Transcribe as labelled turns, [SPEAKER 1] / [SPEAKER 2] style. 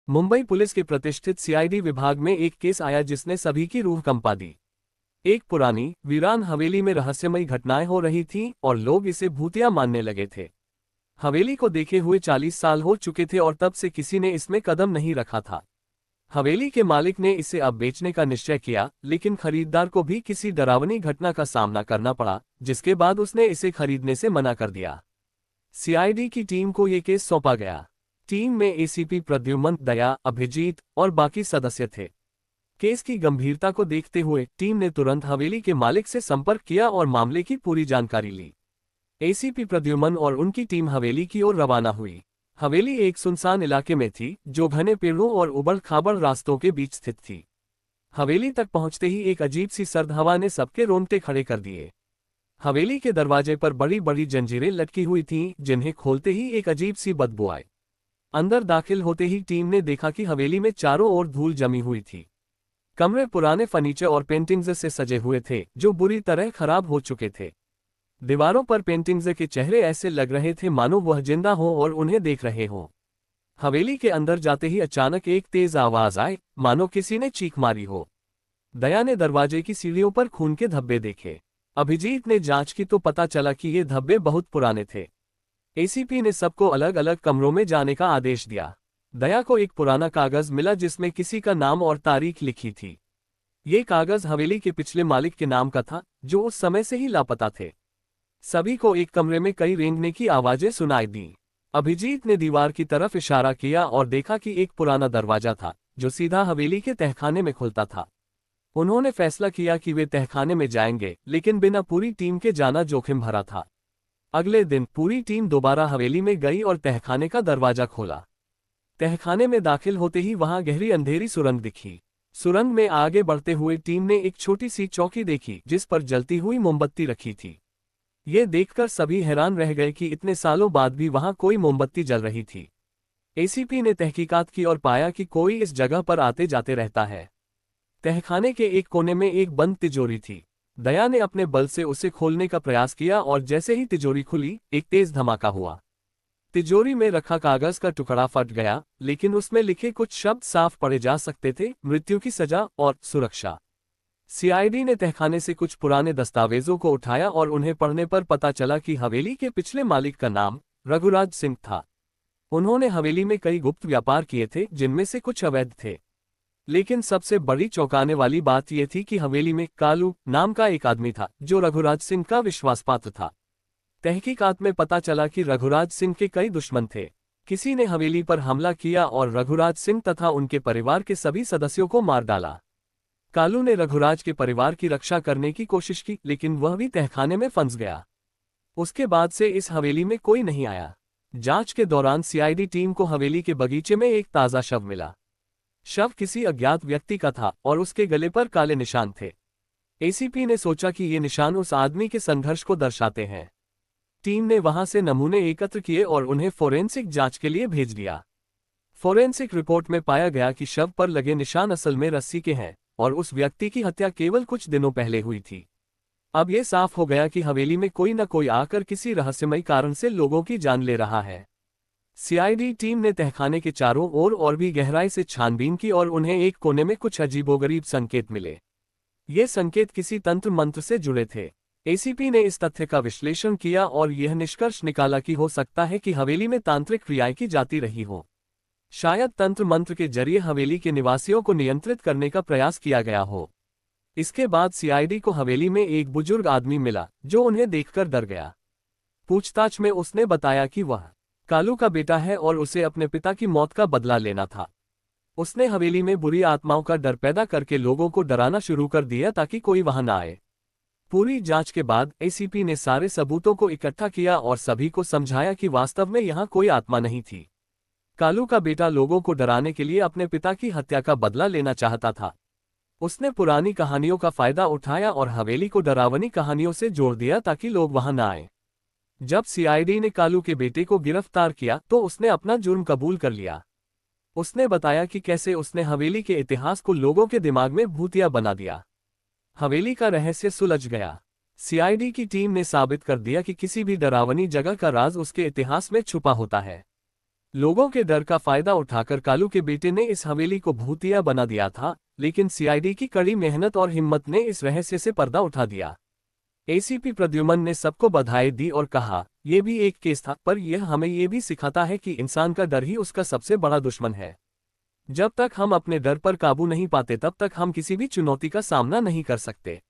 [SPEAKER 1] Mumbai police के प्रतिष्ठित CID विभाग में एक केस आया जिसने सभी की रूह कंपा दी। एक पुरानी वीरान हवेली में रहस्यमयी घटनाएं हो रही थीं और लोग इसे भूतिया मानने लगे थे। हवेली को देखे हुए 40 साल हो चुके थे और तब से किसी ने इसमें कदम नहीं रखा था। हवेली के मालिक ने इसे अब बेचने का निश्चय किया, लेकिन खरीदार को भी किसी डरावनी घटना का सामना करना पड़ा, जिसके बाद उसने इसे खरीदने से मना कर दिया। सीआईडी की टीम को ये केस सौंपा गया। टीम में एसीपी प्रद्युम्न, दया, अभिजीत और बाकी सदस्य थे। केस की गंभीरता को देखते हुए टीम ने तुरंत हवेली के मालिक से संपर्क किया और मामले की पूरी जानकारी ली। एसीपी प्रद्युम्न और उनकी टीम हवेली की ओर रवाना हुई। हवेली एक सुनसान इलाके में थी, जो घने पेड़ों और उबड़-खाबड़ रास्तों के बीच स्थित थी। हवेली तक पहुंचते ही एक अजीब सी सर्द हवा ने सबके रोंगटे खड़े कर दिए। हवेली के दरवाजे पर बड़ी बड़ी जंजीरें लटकी हुई थीं, जिन्हें खोलते ही एक अजीब सी बदबू आई। अंदर दाखिल होते ही टीम ने देखा कि हवेली में चारों ओर धूल जमी हुई थी। कमरे पुराने फर्नीचर और पेंटिंग्स से सजे हुए थे, जो बुरी तरह खराब हो चुके थे। दीवारों पर पेंटिंग्स के चेहरे ऐसे लग रहे थे मानो वह जिंदा हो और उन्हें देख रहे हों। हवेली के अंदर जाते ही अचानक एक तेज आवाज आई, मानो किसी ने चीख मारी हो। दया ने दरवाजे की सीढ़ियों पर खून के धब्बे देखे। अभिजीत ने जांच की तो पता चला कि ये धब्बे बहुत पुराने थे। एसीपी ने सबको अलग अलग कमरों में जाने का आदेश दिया। दया को एक पुराना कागज मिला जिसमें किसी का नाम और तारीख लिखी थी। ये कागज हवेली के पिछले मालिक के नाम का था, जो उस समय से ही लापता थे। सभी को एक कमरे में कई रेंगने की आवाजें सुनाई दी। अभिजीत ने दीवार की तरफ इशारा किया और देखा कि एक पुराना दरवाजा था, जो सीधा हवेली के तहखाने में खुलता था। उन्होंने फैसला किया कि वे तहखाने में जाएंगे, लेकिन बिना पूरी टीम के जाना जोखिम भरा था। अगले दिन पूरी टीम दोबारा हवेली में गई और तहखाने का दरवाजा खोला। तहखाने में दाखिल होते ही वहां गहरी अंधेरी सुरंग दिखी। सुरंग में आगे बढ़ते हुए टीम ने एक छोटी सी चौकी देखी, जिस पर जलती हुई मोमबत्ती रखी थी। ये देखकर सभी हैरान रह गए कि इतने सालों बाद भी वहां कोई मोमबत्ती जल रही थी। एसीपी ने तहकीकात की और पाया कि कोई इस जगह पर आते जाते रहता है। तहखाने के एक कोने में एक बंद तिजोरी थी। दया ने अपने बल से उसे खोलने का प्रयास किया और जैसे ही तिजोरी खुली, एक तेज धमाका हुआ। तिजोरी में रखा कागज का टुकड़ा फट गया, लेकिन उसमें लिखे कुछ शब्द साफ पढ़े जा सकते थे, मृत्यु की सजा और सुरक्षा। सीआईडी ने तहखाने से कुछ पुराने दस्तावेजों को उठाया और उन्हें पढ़ने पर पता चला कि हवेली के पिछले मालिक का नाम रघुराज सिंह था। उन्होंने हवेली में कई गुप्त व्यापार किए थे, जिनमें से कुछ अवैध थे। लेकिन सबसे बड़ी चौंकाने वाली बात यह थी कि हवेली में कालू नाम का एक आदमी था, जो रघुराज सिंह का विश्वासपात्र था। तहकीकात में पता चला कि रघुराज सिंह के कई दुश्मन थे। किसी ने हवेली पर हमला किया और रघुराज सिंह तथा उनके परिवार के सभी सदस्यों को मार डाला। कालू ने रघुराज के परिवार की रक्षा करने की कोशिश की, लेकिन वह भी तहखाने में फंस गया। उसके बाद से इस हवेली में कोई नहीं आया। जांच के दौरान सीआईडी टीम को हवेली के बगीचे में एक ताज़ा शव मिला। शव किसी अज्ञात व्यक्ति का था और उसके गले पर काले निशान थे। एसीपी ने सोचा कि ये निशान उस आदमी के संघर्ष को दर्शाते हैं। टीम ने वहां से नमूने एकत्र किए और उन्हें फोरेंसिक जांच के लिए भेज दिया। फोरेंसिक रिपोर्ट में पाया गया कि शव पर लगे निशान असल में रस्सी के हैं और उस व्यक्ति की हत्या केवल कुछ दिनों पहले हुई थी। अब यह साफ हो गया कि हवेली में कोई न कोई आकर किसी रहस्यमयी कारण से लोगों की जान ले रहा है। सीआईडी टीम ने तहखाने के चारों ओर और भी गहराई से छानबीन की और उन्हें एक कोने में कुछ अजीबोगरीब संकेत मिले। ये संकेत किसी तंत्र मंत्र से जुड़े थे। एसीपी ने इस तथ्य का विश्लेषण किया और यह निष्कर्ष निकाला कि हो सकता है कि हवेली में तांत्रिक क्रियाएं की जाती रही हो। शायद तंत्र मंत्र के जरिए हवेली के निवासियों को नियंत्रित करने का प्रयास किया गया हो। इसके बाद सीआईडी को हवेली में एक बुजुर्ग आदमी मिला, जो उन्हें देखकर डर गया। पूछताछ में उसने बताया कि वह कालू का बेटा है और उसे अपने पिता की मौत का बदला लेना था। उसने हवेली में बुरी आत्माओं का डर पैदा करके लोगों को डराना शुरू कर दिया ताकि कोई वहां न आए। पूरी जांच के बाद एसीपी ने सारे सबूतों को इकट्ठा किया और सभी को समझाया कि वास्तव में यहां कोई आत्मा नहीं थी। कालू का बेटा लोगों को डराने के लिए अपने पिता की हत्या का बदला लेना चाहता था। उसने पुरानी कहानियों का फायदा उठाया और हवेली को डरावनी कहानियों से जोड़ दिया ताकि लोग वहां न आए। जब सीआईडी ने कालू के बेटे को गिरफ्तार किया तो उसने अपना जुर्म कबूल कर लिया। उसने बताया कि कैसे उसने हवेली के इतिहास को लोगों के दिमाग में भूतिया बना दिया। हवेली का रहस्य सुलझ गया। सीआईडी की टीम ने साबित कर दिया कि किसी भी डरावनी जगह का राज उसके इतिहास में छुपा होता है। लोगों के डर का फायदा उठाकर कालू के बेटे ने इस हवेली को भूतिया बना दिया था, लेकिन सीआईडी की कड़ी मेहनत और हिम्मत ने इस रहस्य से पर्दा उठा दिया। एसीपी प्रद्युमन ने सबको बधाई दी और कहा, यह भी एक केस था, पर यह हमें यह भी सिखाता है कि इंसान का डर ही उसका सबसे बड़ा दुश्मन है। जब तक हम अपने डर पर काबू नहीं पाते तब तक हम किसी भी चुनौती का सामना नहीं कर सकते।